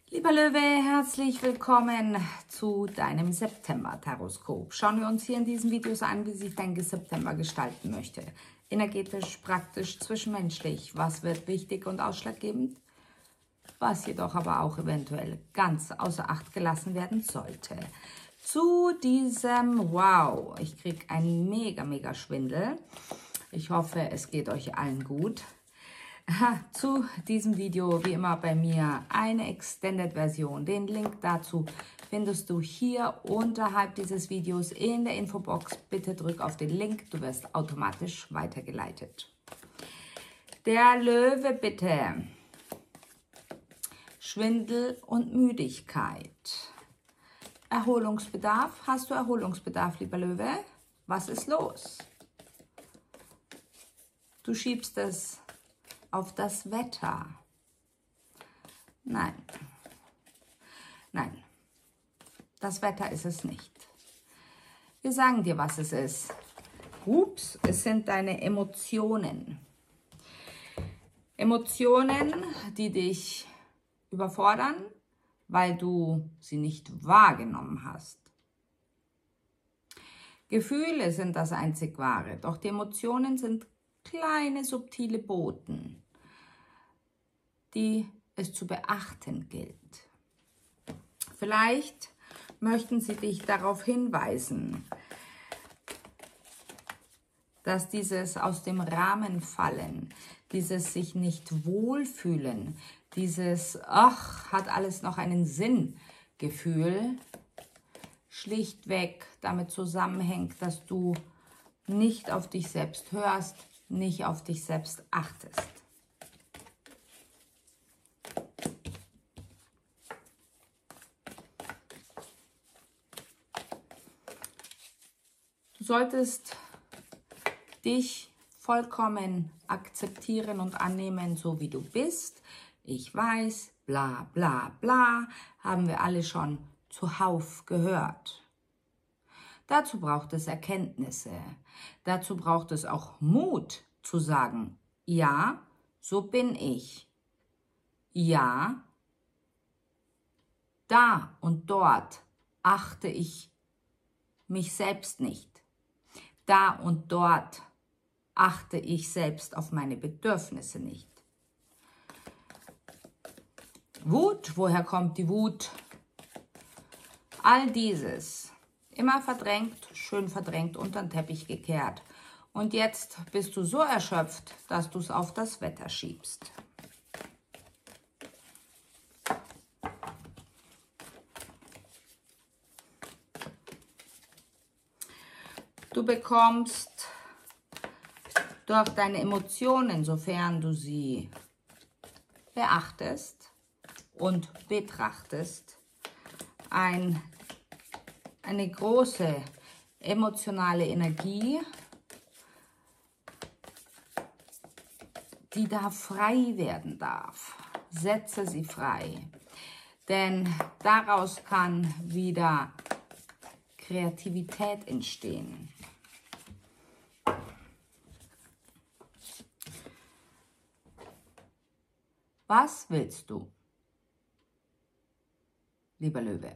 Lieber Löwe, herzlich willkommen zu deinem September-Taroskop. Schauen wir uns hier in diesen Videos an, wie sich dein September gestalten möchte. Energetisch, praktisch, zwischenmenschlich. Was wird wichtig und ausschlaggebend? Was jedoch aber auch eventuell ganz außer Acht gelassen werden sollte. Zu diesem, wow, ich kriege einen mega Schwindel. Ich hoffe, es geht euch allen gut. Zu diesem Video, wie immer bei mir, eine Extended-Version. Den Link dazu findest du hier unterhalb dieses Videos in der Infobox. Bitte drück auf den Link, du wirst automatisch weitergeleitet. Der Löwe bitte. Schwindel und Müdigkeit. Erholungsbedarf. Hast du Erholungsbedarf, lieber Löwe? Was ist los? Du schiebst es auf das Wetter. Nein. Nein. Das Wetter ist es nicht. Wir sagen dir, was es ist. Ups, es sind deine Emotionen. Emotionen, die dich überfordern, weil du sie nicht wahrgenommen hast. Gefühle sind das einzig Wahre, doch die Emotionen sind kleine, subtile Boten, die es zu beachten gilt. Vielleicht möchten sie dich darauf hinweisen, dass dieses aus dem Rahmen fallen, dieses sich nicht wohlfühlen, dieses ach, hat alles noch einen Sinn Gefühl, schlichtweg damit zusammenhängt, dass du nicht auf dich selbst hörst, nicht auf dich selbst achtest. Du solltest dich vollkommen akzeptieren und annehmen, so wie du bist. Ich weiß, bla bla bla, haben wir alle schon zuhauf gehört. Dazu braucht es Erkenntnisse. Dazu braucht es auch Mut zu sagen, ja, so bin ich. Ja, da und dort achte ich mich selbst nicht. Da und dort achte ich selbst auf meine Bedürfnisse nicht. Wut, woher kommt die Wut? All dieses, immer verdrängt, schön verdrängt, unter den Teppich gekehrt. Und jetzt bist du so erschöpft, dass du es auf das Wetter schiebst. Du bekommst durch deine Emotionen, sofern du sie beachtest und betrachtest, eine große emotionale Energie, die da frei werden darf. Setze sie frei, denn daraus kann wieder Kreativität entstehen. Was willst du, lieber Löwe?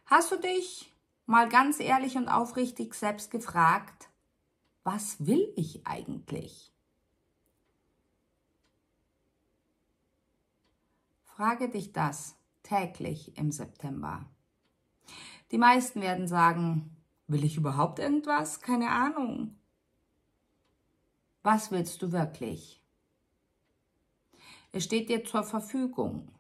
Hast du dich mal ganz ehrlich und aufrichtig selbst gefragt, was will ich eigentlich? Frage dich das täglich im September. Die meisten werden sagen, will ich überhaupt irgendwas? Keine Ahnung. Was willst du wirklich? Es steht dir zur Verfügung.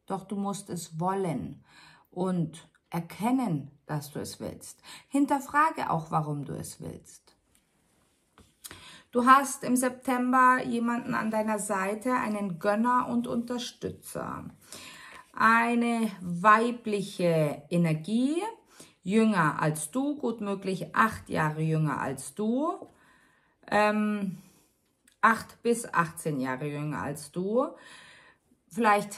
Doch du musst es wollen und erkennen, dass du es willst. Hinterfrage auch, warum du es willst. Du hast im September jemanden an deiner Seite, einen Gönner und Unterstützer. Eine weibliche Energie, jünger als du, gut möglich 8 Jahre jünger als du, 8 bis 18 Jahre jünger als du, vielleicht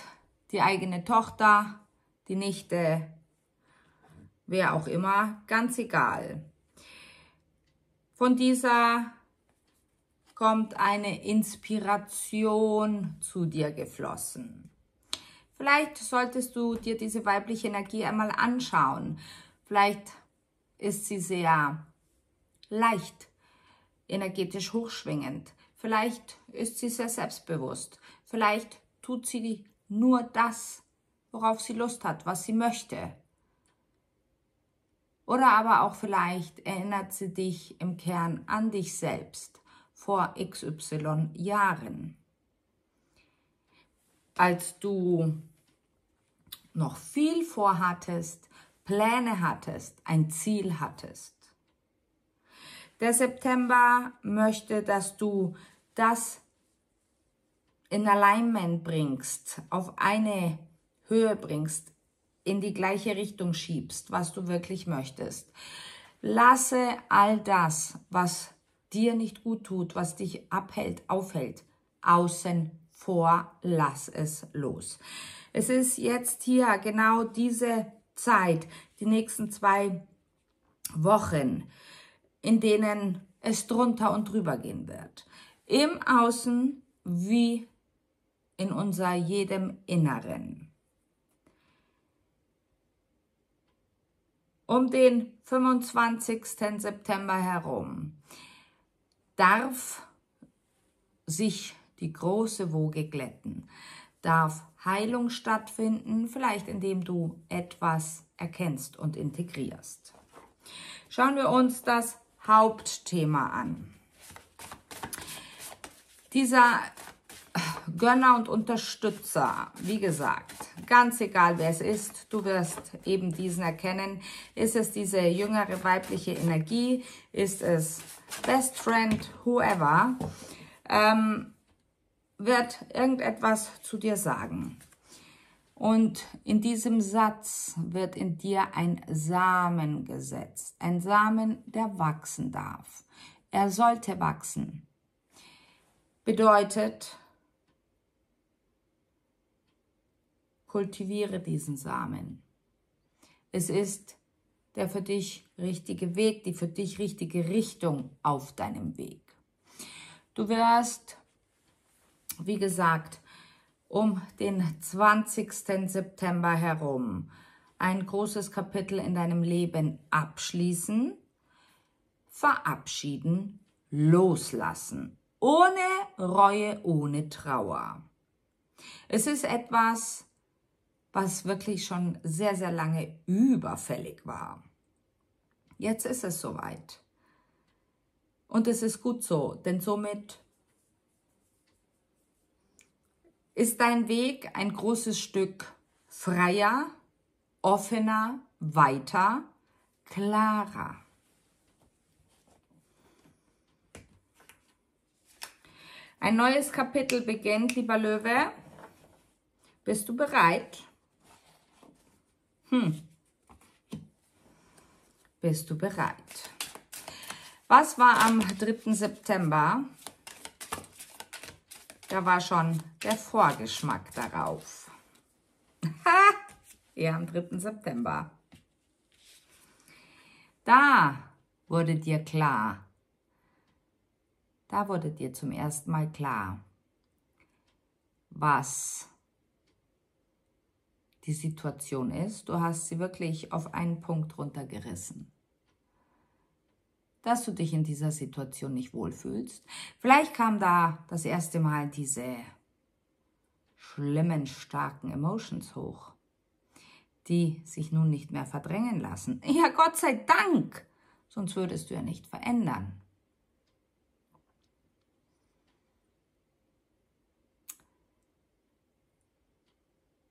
die eigene Tochter, die Nichte, wer auch immer, ganz egal. Von dieser kommt eine Inspiration zu dir geflossen. Vielleicht solltest du dir diese weibliche Energie einmal anschauen. Vielleicht ist sie sehr leicht, energetisch hochschwingend. Vielleicht ist sie sehr selbstbewusst. Vielleicht tut sie nur das, worauf sie Lust hat, was sie möchte. Oder aber auch vielleicht erinnert sie dich im Kern an dich selbst vor XY Jahren, als du noch viel vorhattest, Pläne hattest, ein Ziel hattest. Der September möchte, dass du das in Alignment bringst, auf eine Höhe bringst, in die gleiche Richtung schiebst, was du wirklich möchtest. Lasse all das, was dir nicht gut tut, was dich abhält, aufhält, außen vor, lass es los. Es ist jetzt hier genau diese Zeit, die nächsten 2 Wochen, in denen es drunter und drüber gehen wird. Im Außen wie in unser jedem Inneren. Um den 25. September herum darf sich die große Woge glätten, darf Heilung stattfinden, vielleicht indem du etwas erkennst und integrierst. Schauen wir uns das Hauptthema an. Dieser Gönner und Unterstützer, wie gesagt, ganz egal wer es ist, du wirst eben diesen erkennen. Ist es diese jüngere weibliche Energie? Ist es Best Friend, whoever? Wird irgendetwas zu dir sagen. Und in diesem Satz wird in dir ein Samen gesetzt. Ein Samen, der wachsen darf. Er sollte wachsen. Bedeutet, kultiviere diesen Samen. Es ist der für dich richtige Weg, die für dich richtige Richtung auf deinem Weg. Du wirst, wie gesagt, um den 20. September herum ein großes Kapitel in deinem Leben abschließen, verabschieden, loslassen. Ohne Reue, ohne Trauer. Es ist etwas, was wirklich schon sehr, sehr lange überfällig war. Jetzt ist es soweit. Und es ist gut so, denn somit ist dein Weg ein großes Stück freier, offener, weiter, klarer. Ein neues Kapitel beginnt, lieber Löwe. Bist du bereit? Bist du bereit? Was war am 3. September? Da war schon der Vorgeschmack darauf. Ja, am 3. September. Da wurde dir klar, da wurde dir zum ersten Mal klar, was die Situation ist. Du hast sie wirklich auf einen Punkt runtergerissen. Dass du dich in dieser Situation nicht wohlfühlst. Vielleicht kam da das erste Mal diese schlimmen, starken Emotions hoch, die sich nun nicht mehr verdrängen lassen. Ja, Gott sei Dank, sonst würdest du ja nicht verändern.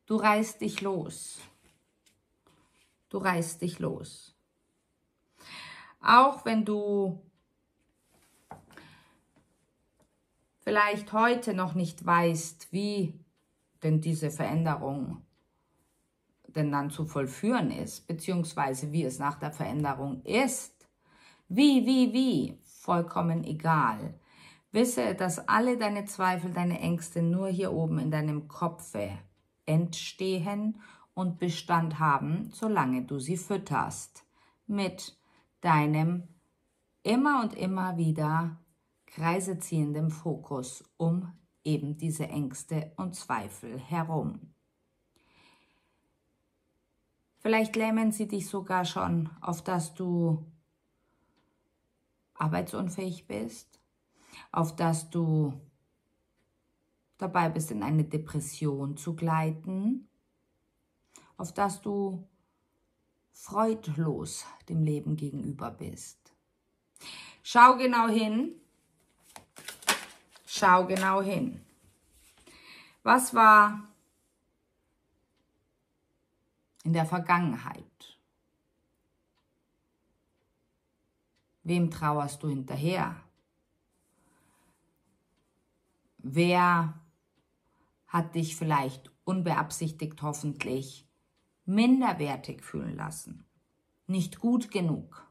Du reißt dich los. Du reißt dich los. Auch wenn du vielleicht heute noch nicht weißt, wie denn diese Veränderung denn dann zu vollführen ist, beziehungsweise wie es nach der Veränderung ist. Wie, vollkommen egal. Wisse, dass alle deine Zweifel, deine Ängste nur hier oben in deinem Kopfe entstehen und Bestand haben, solange du sie fütterst. Mit deinem immer und immer wieder Kreise ziehenden Fokus um eben diese Ängste und Zweifel herum. Vielleicht lähmen sie dich sogar schon, auf dass du arbeitsunfähig bist, auf dass du dabei bist, in eine Depression zu gleiten, auf dass du freudlos dem Leben gegenüber bist. Schau genau hin. Schau genau hin. Was war in der Vergangenheit? Wem trauerst du hinterher? Wer hat dich vielleicht unbeabsichtigt hoffentlich minderwertig fühlen lassen? Nicht gut genug?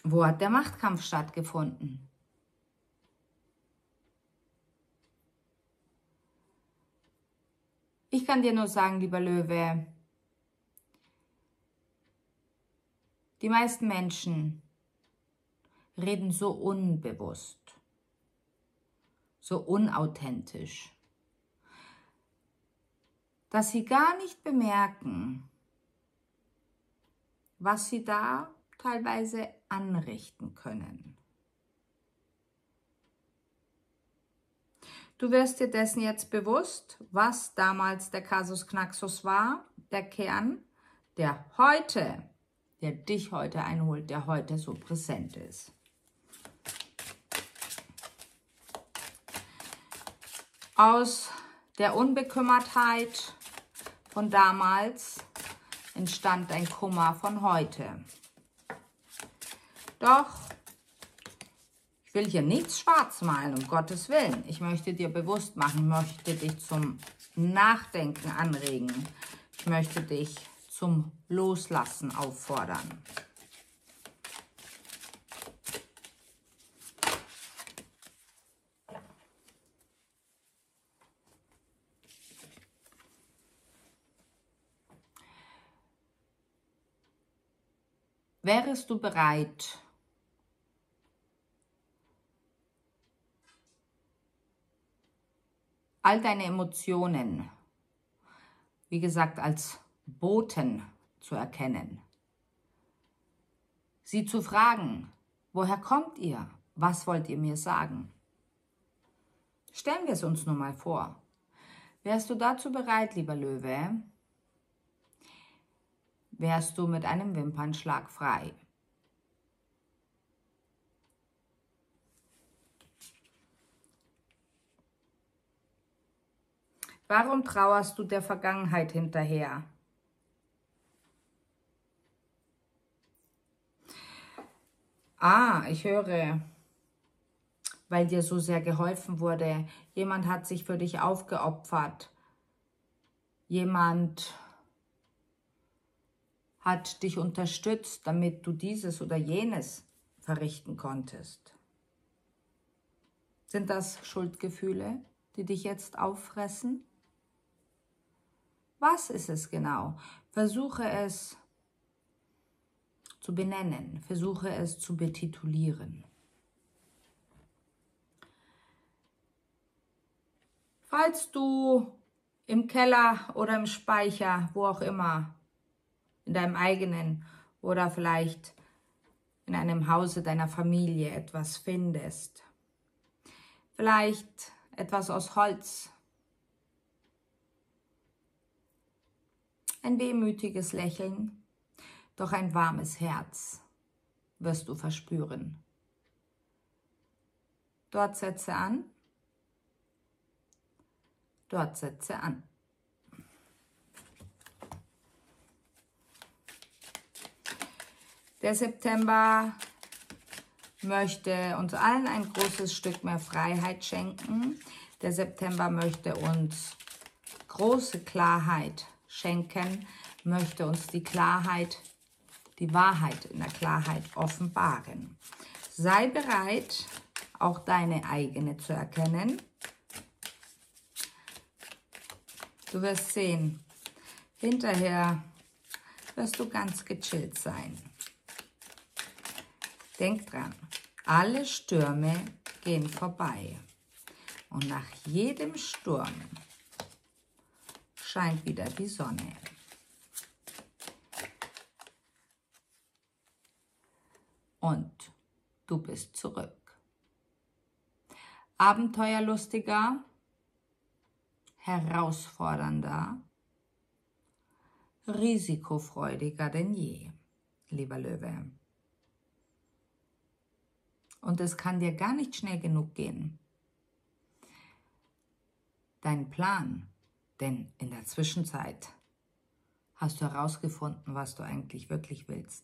Wo hat der Machtkampf stattgefunden? Ich kann dir nur sagen, lieber Löwe, die meisten Menschen reden so unbewusst, so unauthentisch, dass sie gar nicht bemerken, was sie da teilweise anrichten können. Du wirst dir dessen jetzt bewusst, was damals der Kasus Knaxus war, der Kern, der dich heute einholt, der heute so präsent ist. Aus der Unbekümmertheit von damals entstand ein Kummer von heute. Doch ich will hier nichts schwarz malen, um Gottes Willen. Ich möchte dir bewusst machen, möchte dich zum Nachdenken anregen. Ich möchte dich zum Loslassen auffordern. Wärest du bereit, all deine Emotionen, wie gesagt, als Boten zu erkennen, sie zu fragen, woher kommt ihr? Was wollt ihr mir sagen? Stellen wir es uns nur mal vor. Wärst du dazu bereit, lieber Löwe? Wärst du mit einem Wimpernschlag frei? Warum trauerst du der Vergangenheit hinterher? Ich höre, weil dir so sehr geholfen wurde. Jemand hat sich für dich aufgeopfert. Jemand hat dich unterstützt, damit du dieses oder jenes verrichten konntest. Sind das Schuldgefühle, die dich jetzt auffressen? Was ist es genau? Versuche es zu benennen, versuche es zu betitulieren. Falls du im Keller oder im Speicher, wo auch immer, in deinem eigenen oder vielleicht in einem Hause deiner Familie etwas findest, vielleicht etwas aus Holz, ein wehmütiges Lächeln, doch ein warmes Herz wirst du verspüren. Dort setze an, dort setze an. Der September möchte uns allen ein großes Stück mehr Freiheit schenken. Der September möchte uns große Klarheit schenken, möchte uns die Klarheit, die Wahrheit in der Klarheit offenbaren. Sei bereit, auch deine eigene zu erkennen. Du wirst sehen, hinterher wirst du ganz gechillt sein. Denk dran, alle Stürme gehen vorbei. Und nach jedem Sturm scheint wieder die Sonne. Und du bist zurück. Abenteuerlustiger, herausfordernder, risikofreudiger denn je, lieber Löwe. Und es kann dir gar nicht schnell genug gehen. Dein Plan, denn in der Zwischenzeit hast du herausgefunden, was du eigentlich wirklich willst,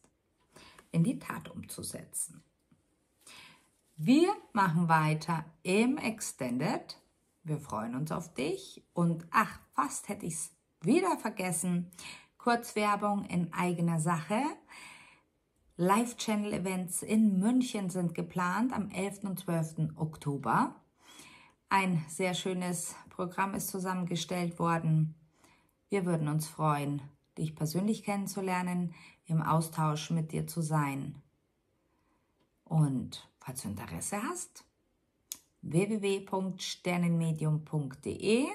in die Tat umzusetzen. Wir machen weiter im Extended. Wir freuen uns auf dich. Und ach, fast hätte ich es wieder vergessen. Kurzwerbung in eigener Sache. Live-Channel-Events in München sind geplant am 11. und 12. Oktober. Ein sehr schönes Programm ist zusammengestellt worden. Wir würden uns freuen, dich persönlich kennenzulernen, im Austausch mit dir zu sein. Und falls du Interesse hast, www.sternenmedium.de,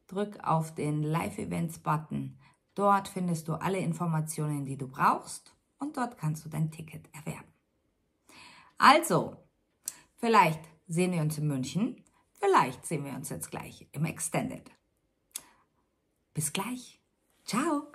drück auf den Live-Events-Button. Dort findest du alle Informationen, die du brauchst, und dort kannst du dein Ticket erwerben. Also, vielleicht sehen wir uns in München, vielleicht sehen wir uns jetzt gleich im Extended. Bis gleich. Ciao.